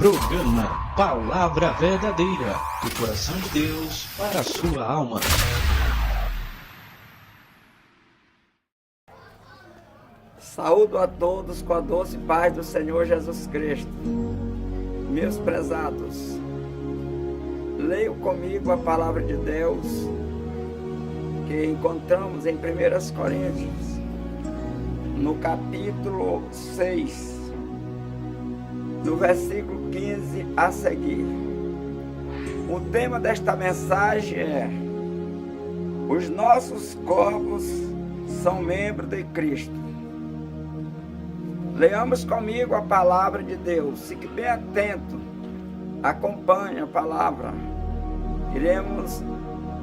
Programa Palavra Verdadeira, do coração de Deus para a sua alma. Saúdo a todos com a doce paz do Senhor Jesus Cristo. Meus prezados, leiam comigo a palavra de Deus que encontramos em 1 Coríntios, no capítulo 6, no versículo 15 a seguir. O tema desta mensagem é: os nossos corpos são membros de Cristo. Leamos comigo a palavra de Deus. Fique bem atento, acompanhe a palavra. Iremos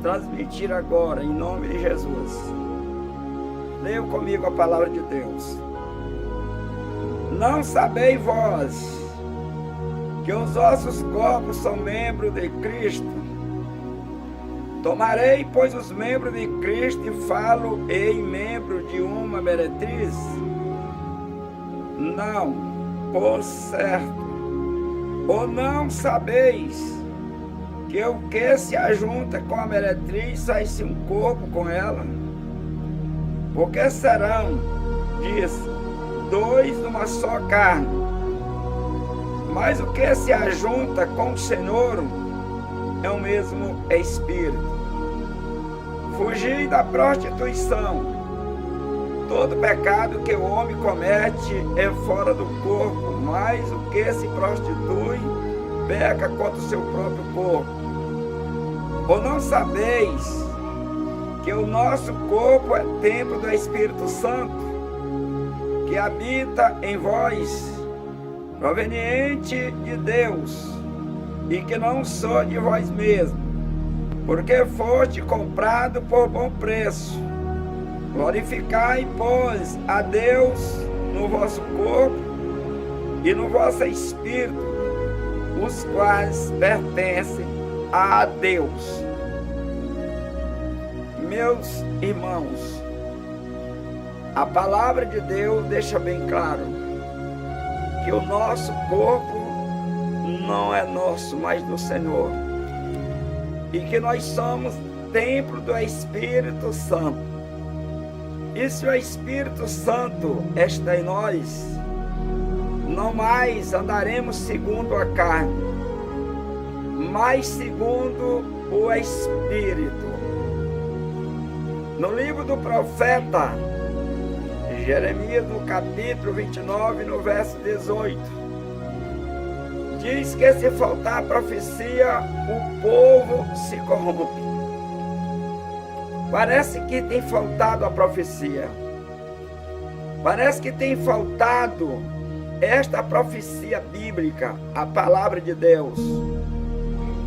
transmitir agora, em nome de Jesus. Leiam comigo a palavra de Deus. Não sabeis vós que os vossos corpos são membros de Cristo? Tomarei, pois, os membros de Cristo e falo-ei membro de uma meretriz? Não, por certo. Ou não sabeis que o que se ajunta com a meretriz faz-se um corpo com ela? Porque serão, diz, dois numa só carne. Mas o que se ajunta com o Senhor é o mesmo Espírito. Fugir da prostituição. Todo pecado que o homem comete é fora do corpo, mas o que se prostitui peca contra o seu próprio corpo. Ou não sabeis que o nosso corpo é templo do Espírito Santo, que habita em vós, proveniente de Deus, e que não sou de vós mesmos, porque foste comprado por bom preço. Glorificai, pois, a Deus no vosso corpo e no vosso espírito, os quais pertencem a Deus. Meus irmãos, a palavra de Deus deixa bem claro que o nosso corpo não é nosso, mas do Senhor, e que nós somos templo do Espírito Santo. E se o Espírito Santo está em nós, não mais andaremos segundo a carne, mas segundo o Espírito. No livro do profeta Jeremias, no capítulo 29, no verso 18, diz que se faltar profecia, o povo se corrompe. Parece que tem faltado a profecia. Parece que tem faltado esta profecia bíblica, a palavra de Deus.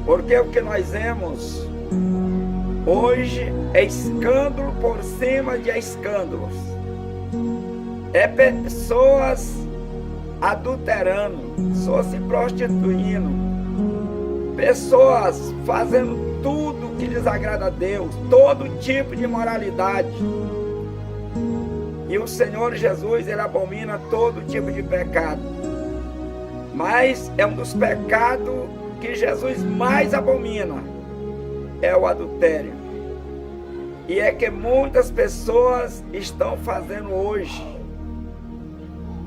Porque o que nós vemos hoje é escândalo por cima de escândalos. É pessoas adulterando, pessoas se prostituindo, pessoas fazendo tudo que desagrada a Deus, todo tipo de imoralidade. E o Senhor Jesus, Ele abomina todo tipo de pecado. Mas é um dos pecados que Jesus mais abomina, é o adultério. E é que muitas pessoas estão fazendo hoje,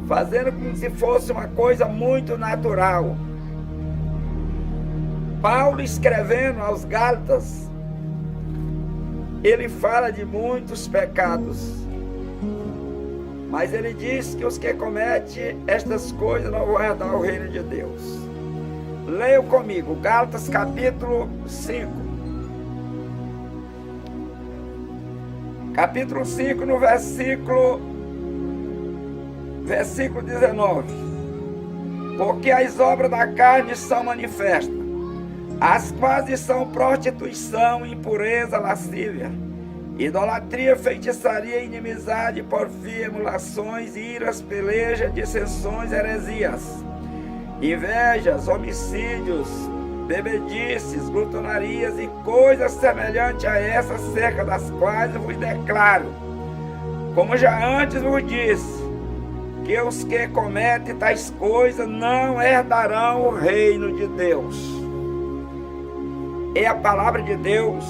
fazendo como se fosse uma coisa muito natural. Paulo, escrevendo aos Gálatas, ele fala de muitos pecados, mas ele diz que os que cometem estas coisas não vão herdar o reino de Deus. Leiam comigo, Gálatas capítulo 5. Capítulo 5, no versículo 19. Porque as obras da carne são manifestas, as quais são prostituição, impureza, lascívia, idolatria, feitiçaria, inimizade, porfia, emulações, iras, pelejas, dissensões, heresias, invejas, homicídios, bebedices, glutonarias e coisas semelhantes a essas, acerca das quais vos declaro, como já antes vos disse, que os que cometem tais coisas não herdarão o reino de Deus. É a palavra de Deus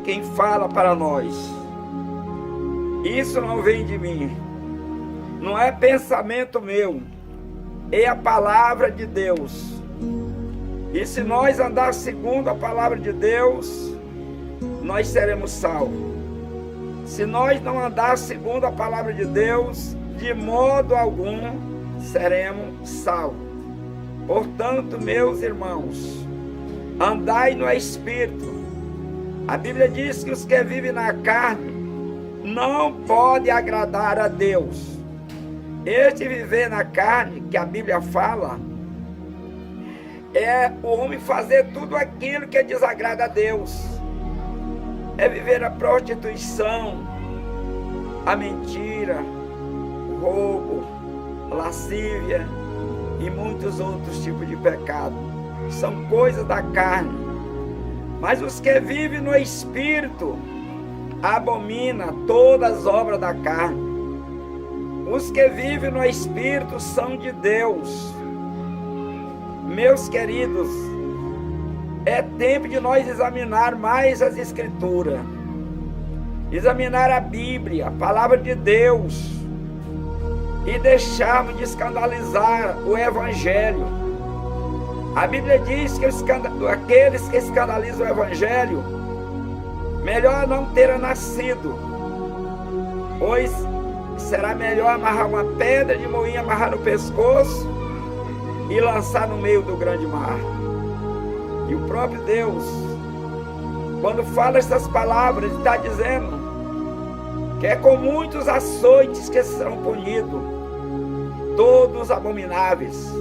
quem fala para nós. Isso não vem de mim, não é pensamento meu, é a palavra de Deus. E se nós andar segundo a palavra de Deus, nós seremos salvos. Se nós não andar segundo a palavra de Deus, de modo algum seremos salvos. Portanto, meus irmãos, andai no Espírito. A Bíblia diz que os que vivem na carne não podem agradar a Deus. Este viver na carne, que a Bíblia fala, é o homem fazer tudo aquilo que desagrada a Deus. É viver a prostituição, a mentira, o roubo, a lascívia e muitos outros tipos de pecado. São coisas da carne. Mas os que vivem no Espírito abominam todas as obras da carne. Os que vivem no Espírito são de Deus. Meus queridos, é tempo de nós examinar mais as Escrituras, examinar a Bíblia, a palavra de Deus, e deixarmos de escandalizar o Evangelho. A Bíblia diz que aqueles que escandalizam o Evangelho, melhor não terem nascido, pois será melhor amarrar uma pedra de moinho, amarrar no pescoço e lançar no meio do grande mar. E o próprio Deus, quando fala essas palavras, está dizendo que é com muitos açoites que serão punidos todos abomináveis,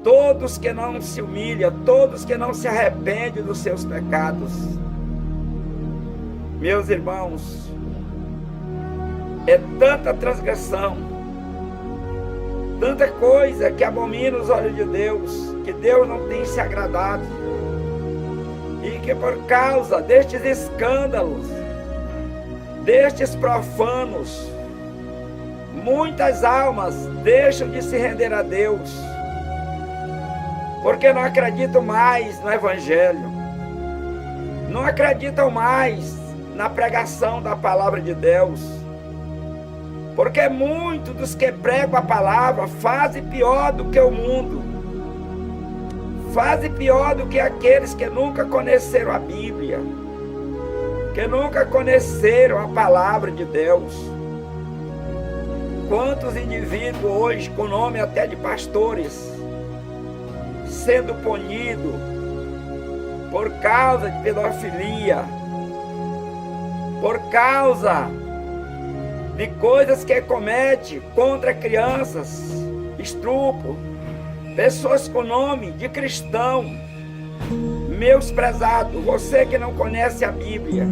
todos que não se humilham, todos que não se arrependem dos seus pecados. Meus irmãos, é tanta transgressão, tanta coisa que abomina os olhos de Deus, que Deus não tem se agradado, e que por causa destes escândalos, destes profanos, muitas almas deixam de se render a Deus, porque não acreditam mais no Evangelho, não acreditam mais na pregação da palavra de Deus, porque muitos dos que pregam a palavra fazem pior do que o mundo, fazem pior do que aqueles que nunca conheceram a Bíblia, que nunca conheceram a palavra de Deus. Quantos indivíduos hoje, com nome até de pastores, sendo punidos por causa de pedofilia, por causa de coisas que comete contra crianças, estupro, pessoas com nome de cristão. Meus prezados, você que não conhece a Bíblia,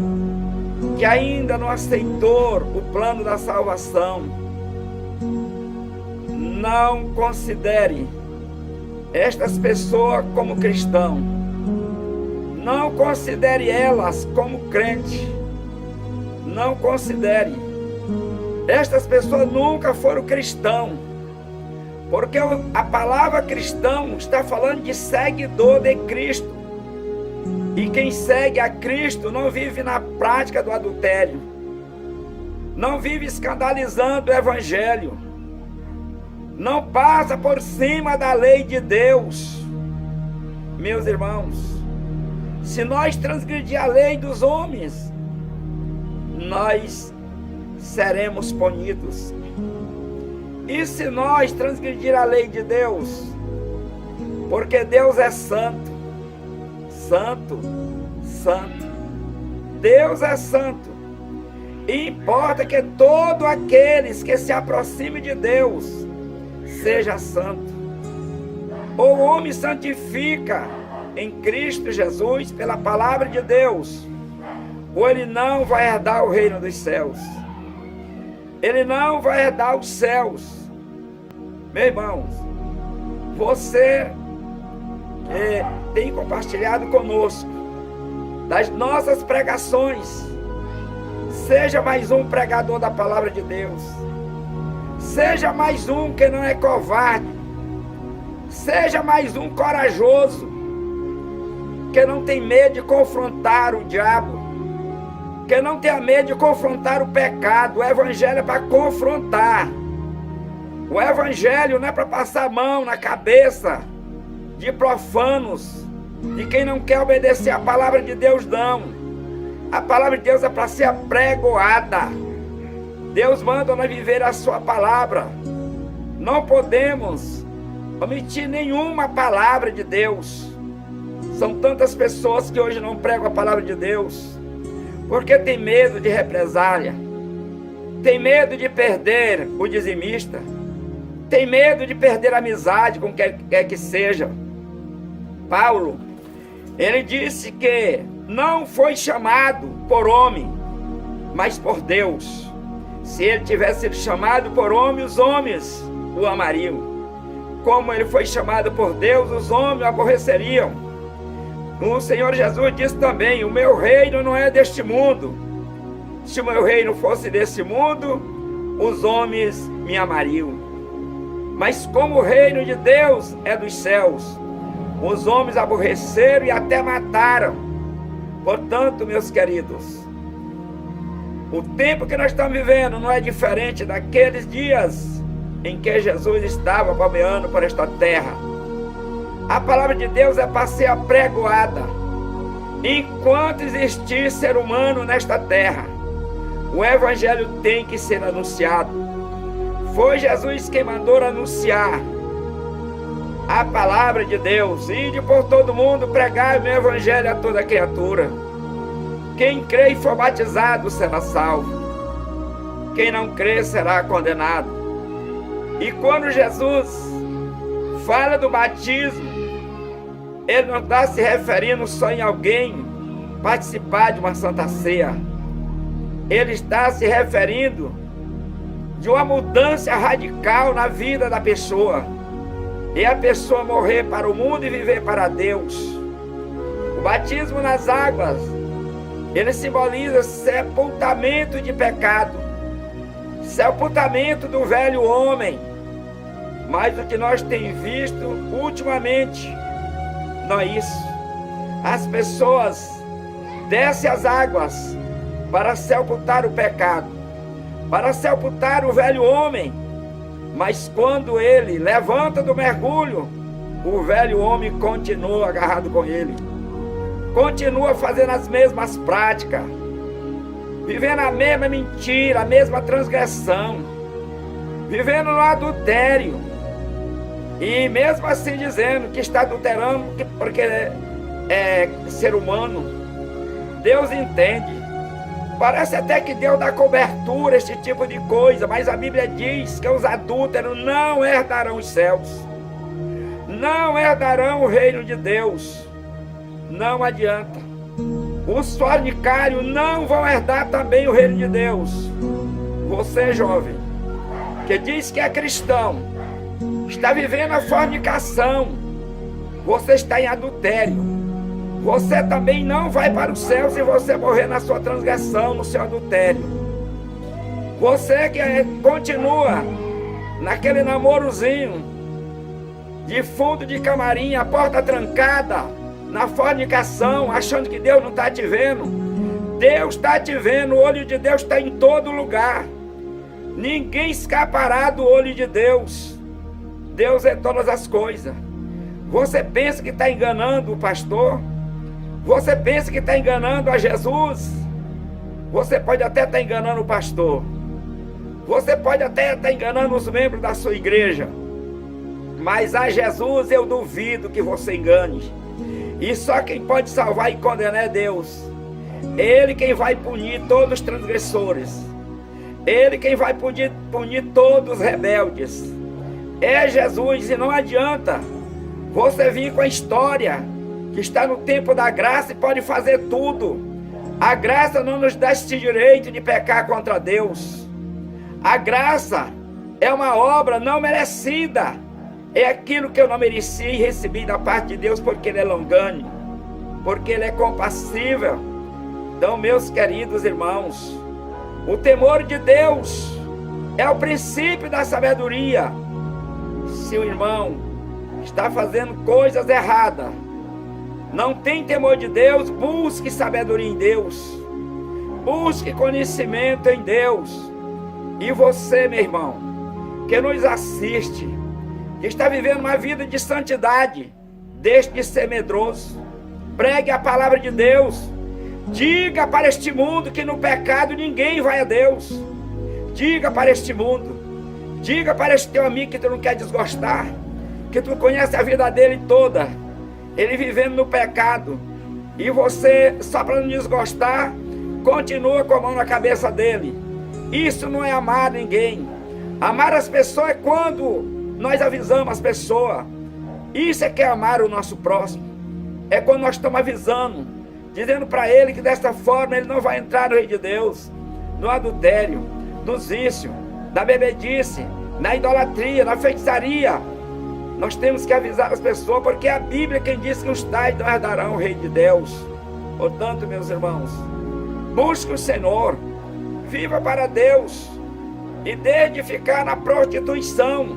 que ainda não aceitou o plano da salvação, não considere estas pessoas como cristão, não considere elas como crente, não considere. Estas pessoas nunca foram cristãos, porque a palavra cristão está falando de seguidor de Cristo, e quem segue a Cristo não vive na prática do adultério, não vive escandalizando o Evangelho, não passa por cima da lei de Deus. Meus irmãos, se nós transgredir a lei dos homens, nós seremos punidos. E se nós transgredir a lei de Deus, porque Deus é santo, santo, santo, Deus é santo, e importa que todos aqueles que se aproximem de Deus seja santo. O homem santifica em Cristo Jesus pela palavra de Deus, ou ele não vai herdar o reino dos céus. Ele não vai herdar os céus. Meus irmãos, você que tem compartilhado conosco das nossas pregações, seja mais um pregador da palavra de Deus, Seja mais um que não é covarde. Seja mais um corajoso, que não tem medo de confrontar o diabo, que não tenha medo de confrontar o pecado. O evangelho é para confrontar. O evangelho não é para passar a mão na cabeça de profanos, de quem não quer obedecer a palavra de Deus, não. A palavra de Deus é para ser apregoada. Deus manda nós viver a sua palavra. Não podemos omitir nenhuma palavra de Deus. São tantas pessoas que hoje não pregam a palavra de Deus, porque tem medo de represália, tem medo de perder o dizimista, tem medo de perder a amizade com quem quer que seja. Paulo, ele disse que não foi chamado por homem, mas por Deus. Se ele tivesse sido chamado por homem, os homens o amariam. Como ele foi chamado por Deus, os homens o aborreceriam. O Senhor Jesus disse também: o meu reino não é deste mundo. Se o meu reino fosse deste mundo, os homens me amariam. Mas como o reino de Deus é dos céus, os homens aborreceram e até mataram. Portanto, meus queridos, o tempo que nós estamos vivendo não é diferente daqueles dias em que Jesus estava pameando por esta terra. A palavra de Deus é para ser apregoada. Enquanto existir ser humano nesta terra, o evangelho tem que ser anunciado. Foi Jesus quem mandou anunciar a palavra de Deus. Ide por todo mundo, pregai o meu evangelho a toda criatura. Quem crê e for batizado será salvo. Quem não crê será condenado. E quando Jesus fala do batismo, ele não está se referindo só em alguém participar de uma santa ceia. Ele está se referindo de uma mudança radical na vida da pessoa. E a pessoa morrer para o mundo e viver para Deus. O batismo nas águas, ele simboliza sepultamento de pecado, sepultamento do velho homem. Mas o que nós temos visto ultimamente não é isso. As pessoas descem as águas para sepultar o pecado, para sepultar o velho homem. Mas quando ele levanta do mergulho, o velho homem continua agarrado com ele, continua fazendo as mesmas práticas, vivendo a mesma mentira, a mesma transgressão, vivendo no adultério, e mesmo assim dizendo que está adulterando porque é ser humano. Deus entende. Parece até que Deus dá cobertura a este tipo de coisa, mas a Bíblia diz que os adúlteros não herdarão os céus, não herdarão o reino de Deus. Não adianta. Os fornicários não vão herdar também o reino de Deus. Você, jovem, que diz que é cristão, está vivendo a fornicação, você está em adultério. Você também não vai para o céu se você morrer na sua transgressão, no seu adultério. Você que continua naquele namorozinho de fundo de camarim, a porta trancada, na fornicação, achando que Deus não está te vendo. Deus está te vendo, o olho de Deus está em todo lugar. Ninguém escapará do olho de Deus. Deus é todas as coisas. Você pensa que está enganando o pastor? Você pensa que está enganando a Jesus? Você pode até estar enganando o pastor. Você pode até estar enganando os membros da sua igreja. Mas a Jesus eu duvido que você engane. E só quem pode salvar e condenar é Deus. Ele quem vai punir todos os transgressores. Ele quem vai punir todos os rebeldes. É Jesus, e não adianta você vir com a história que está no tempo da graça e pode fazer tudo. A graça não nos dá este direito de pecar contra Deus. A graça é uma obra não merecida. É aquilo que eu não mereci e recebi da parte de Deus, porque Ele é longânimo, porque Ele é compassível. Então, meus queridos irmãos, o temor de Deus É o princípio da sabedoria. Se o irmão está fazendo coisas erradas, não tem temor de Deus, busque sabedoria em Deus. Busque conhecimento em Deus. E você, meu irmão, que nos assiste, que está vivendo uma vida de santidade, deixe de ser medroso. Pregue a palavra de Deus. Diga para este mundo que no pecado ninguém vai a Deus. Diga para este mundo. Diga para este teu amigo que tu não quer desgostar, que tu conhece a vida dele toda, ele vivendo no pecado, e você, só para não desgostar, continua com a mão na cabeça dele. Isso não é amar ninguém. Amar as pessoas é quando nós avisamos as pessoas. Isso é que é amar o nosso próximo. É quando nós estamos avisando, dizendo para ele que desta forma ele não vai entrar no reino de Deus, no adultério, no vício, na bebedice, na idolatria, na feitiçaria. Nós temos que avisar as pessoas, porque é a Bíblia quem diz que os tais não herdarão o reino de Deus. Portanto, meus irmãos, busque o Senhor, viva para Deus e deixe de ficar na prostituição.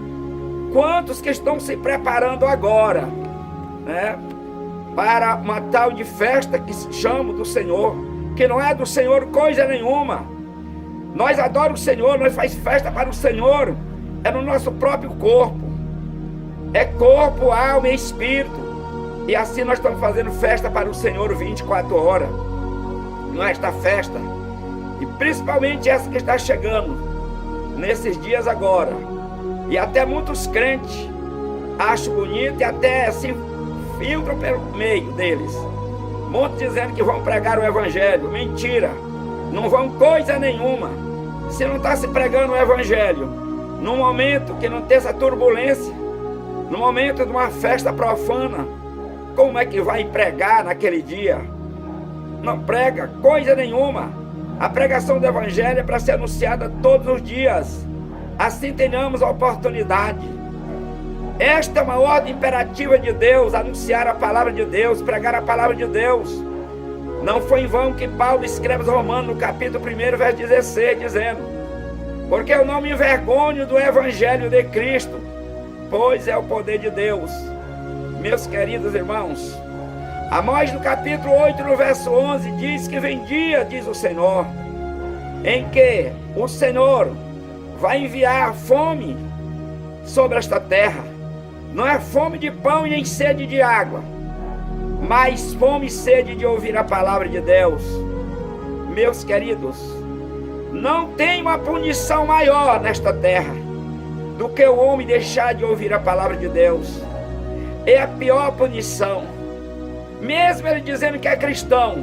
Quantos que estão se preparando agora, né, para uma tal de festa que se chama do Senhor, que não é do Senhor coisa nenhuma. Nós adoramos o Senhor, nós faz festa para o Senhor, é no nosso próprio corpo. É corpo, alma e espírito. E assim nós estamos fazendo festa para o Senhor 24 horas. Nesta festa, e principalmente essa que está chegando nesses dias agora, e até muitos crentes acham bonito e até se filtram pelo meio deles, muitos dizendo que vão pregar o evangelho. Mentira, não vão coisa nenhuma. Se não está se pregando o evangelho num momento que não tem essa turbulência, no momento de uma festa profana, como é que vai pregar naquele dia? Não prega coisa nenhuma. A pregação do evangelho é para ser anunciada todos os dias, assim tenhamos a oportunidade. Esta é uma ordem imperativa de Deus, anunciar a palavra de Deus, pregar a palavra de Deus. Não foi em vão que Paulo escreve aos Romanos, no capítulo 1, verso 16, dizendo: porque eu não me envergonho do evangelho de Cristo, pois é o poder de Deus. Meus queridos irmãos, Amós, no capítulo 8, no verso 11, diz que vem dia, diz o Senhor, em que o Senhor vai enviar fome sobre esta terra. Não é fome de pão e nem sede de água, mas fome e sede de ouvir a palavra de Deus. Meus queridos, não tem uma punição maior nesta terra do que o homem deixar de ouvir a palavra de Deus. É a pior punição. Mesmo ele dizendo que é cristão,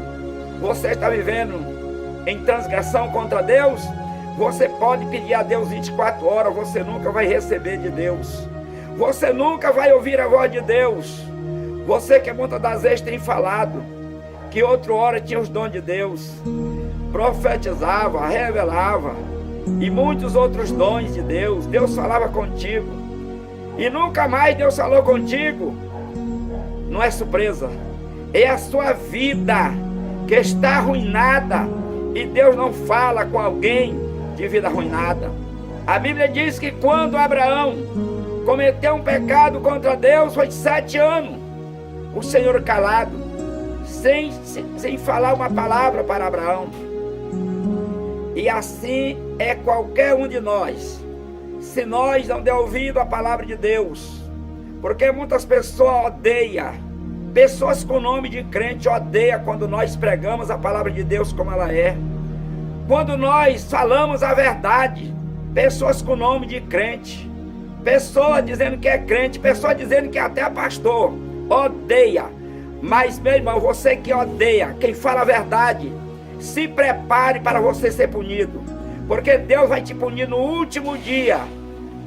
você está vivendo em transgressão contra Deus, você pode pedir a Deus 24 horas, você nunca vai receber de Deus. Você nunca vai ouvir a voz de Deus. Você que muitas das vezes tem falado que outra hora tinha os dons de Deus, profetizava, revelava, e muitos outros dons de Deus, Deus falava contigo, e nunca mais Deus falou contigo. Não é surpresa, é a sua vida que está arruinada, e Deus não fala com alguém de vida arruinada. A Bíblia diz que quando Abraão cometeu um pecado contra Deus, foi 7 anos o Senhor calado, sem falar uma palavra para Abraão. E assim é qualquer um de nós, se nós não der ouvido à palavra de Deus, porque muitas pessoas odeiam, pessoas com nome de crente odeiam quando nós pregamos a palavra de Deus como ela é, quando nós falamos a verdade. Pessoas com nome de crente, pessoa dizendo que é crente, pessoa dizendo que até é pastor, odeia. Mas meu irmão, você que odeia quem fala a verdade, se prepare para você ser punido, porque Deus vai te punir no último dia,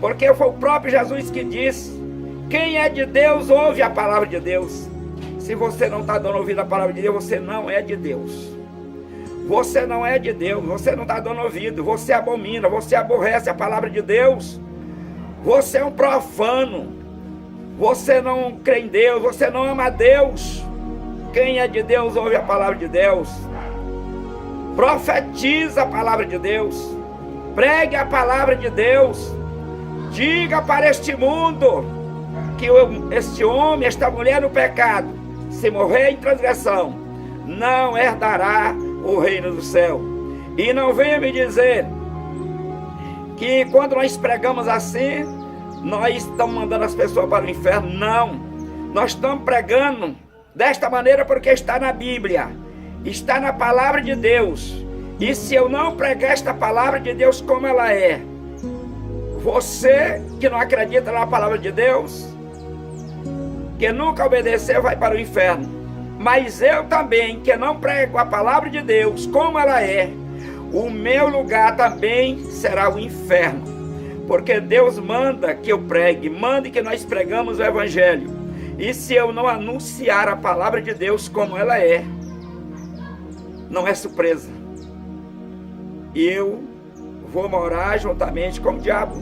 porque foi o próprio Jesus que disse: quem é de Deus ouve a palavra de Deus. Se você não está dando ouvido à palavra de Deus, você não é de Deus. Você não é de Deus, você não está dando ouvido, você abomina, você aborrece a palavra de Deus. Você é um profano, você não crê em Deus, você não ama a Deus. Quem é de Deus ouve a palavra de Deus, profetiza a palavra de Deus, Pregue a palavra de Deus. Diga para este mundo que este homem, esta mulher no pecado, se morrer em transgressão, não herdará o reino do céu. E não venha me dizer que quando nós pregamos assim, nós estamos mandando as pessoas para o inferno. Não, nós estamos pregando desta maneira porque está na Bíblia, está na palavra de Deus. E se eu não pregar esta palavra de Deus como ela é, você que não acredita na palavra de Deus, que nunca obedeceu, vai para o inferno. Mas eu também, que não prego a palavra de Deus como ela é, o meu lugar também será o inferno. Porque Deus manda que eu pregue, manda que nós pregamos o Evangelho. E se eu não anunciar a palavra de Deus como ela é, não é surpresa. Eu vou morar juntamente com o diabo,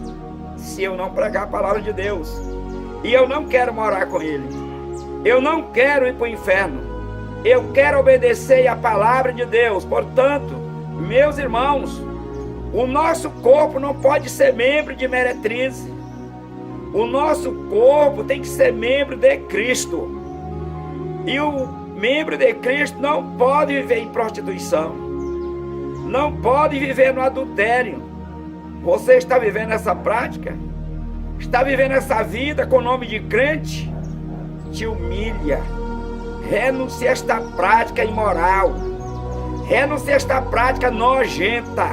se eu não pregar a palavra de Deus. E eu não quero morar com ele. Eu não quero ir para o inferno. Eu quero obedecer a palavra de Deus. Portanto, meus irmãos, o nosso corpo não pode ser membro de meretriz. O nosso corpo tem que ser membro de Cristo. E o membro de Cristo não pode viver em prostituição. Não pode viver no adultério. Você está vivendo essa prática? Está vivendo essa vida com o nome de crente? Te humilha. Renuncie a esta prática imoral. Renuncie a esta prática nojenta.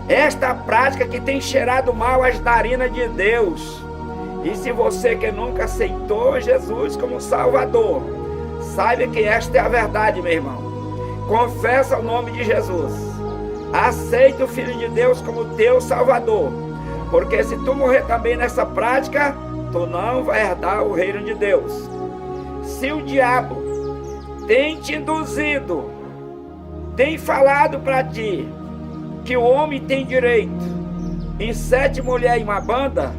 Esta prática que tem cheirado mal às narinas de Deus. E se você que nunca aceitou Jesus como Salvador, saiba que esta é a verdade, meu irmão. Confessa o nome de Jesus. Aceita o Filho de Deus como teu Salvador. Porque se tu morrer também nessa prática, tu não vai herdar o reino de Deus. Se o diabo tem te induzido, tem falado para ti que o homem tem direito em 7 mulheres em uma banda,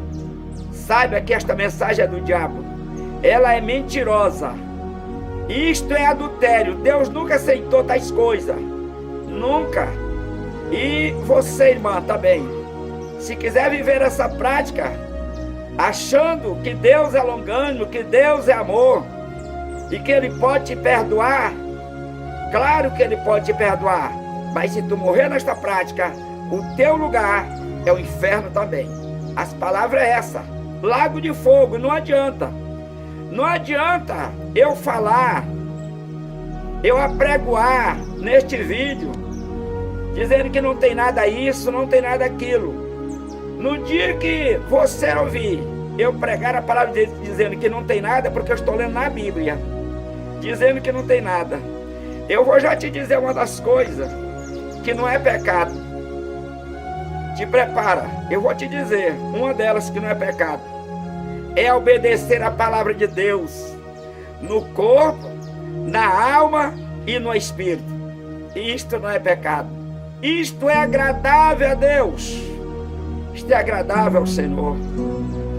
saiba que esta mensagem é do diabo. Ela é mentirosa. Isto é adultério. Deus nunca aceitou tais coisas. Nunca. E você, irmã, também, se quiser viver essa prática, achando que Deus é longânimo, que Deus é amor, e que Ele pode te perdoar, claro que Ele pode te perdoar, mas se tu morrer nesta prática, o teu lugar é o inferno também. As palavras é essa, lago de fogo. Não adianta. Não adianta eu falar, eu apregoar neste vídeo, dizendo que não tem nada isso, não tem nada aquilo. No dia que você ouvir eu pregar a palavra de Deus dizendo que não tem nada, porque eu estou lendo na Bíblia, dizendo que não tem nada, eu vou já te dizer uma das coisas que não é pecado. Te prepara, eu vou te dizer, uma delas que não é pecado, é obedecer a palavra de Deus, no corpo, na alma e no espírito. Isto não é pecado. Isto é agradável a Deus. Isto é agradável ao Senhor.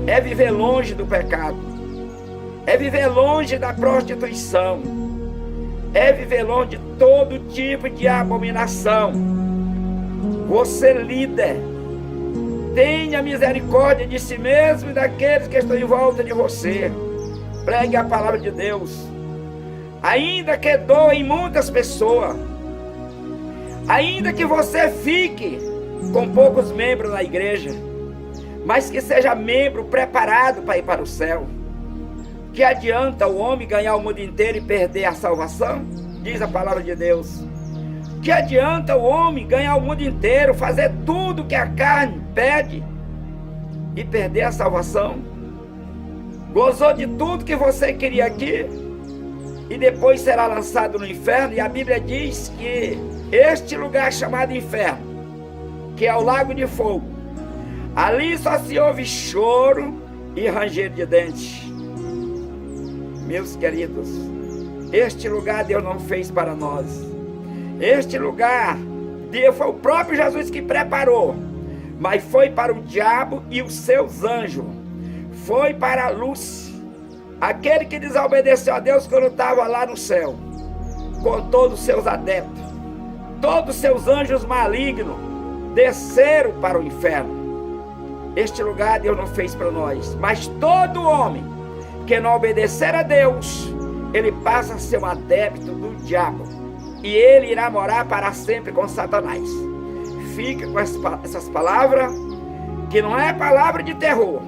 É viver longe do pecado. É viver longe da prostituição. É viver longe de todo tipo de abominação. Você, líder, tenha misericórdia de si mesmo e daqueles que estão em volta de você. Pregue a palavra de Deus. Ainda que doa em muitas pessoas, ainda que você fique com poucos membros na igreja, mas que seja membro preparado para ir para o céu. Que adianta o homem ganhar o mundo inteiro e perder a salvação? Diz a palavra de Deus. Que adianta o homem ganhar o mundo inteiro, fazer tudo que a carne pede e perder a salvação? Gozou de tudo que você queria aqui e depois será lançado no inferno. E a Bíblia diz que este lugar chamado inferno, que é o lago de fogo, ali só se ouve choro e ranger de dentes. Meus queridos, este lugar Deus não fez para nós. Este lugar Deus, foi o próprio Jesus que preparou, mas foi para o diabo e os seus anjos. Foi para a luz, aquele que desobedeceu a Deus quando estava lá no céu, com todos os seus adeptos, todos os seus anjos malignos, desceram para o inferno. Este lugar Deus não fez para nós, mas todo homem que não obedecer a Deus, ele passa a ser um adepto do diabo, e ele irá morar para sempre com Satanás. Fica com essas palavras, que não é palavra de terror.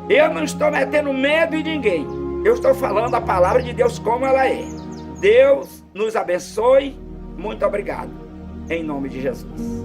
Eu não estou metendo medo em ninguém, eu estou falando a palavra de Deus como ela é. Deus nos abençoe, muito obrigado, em nome de Jesus.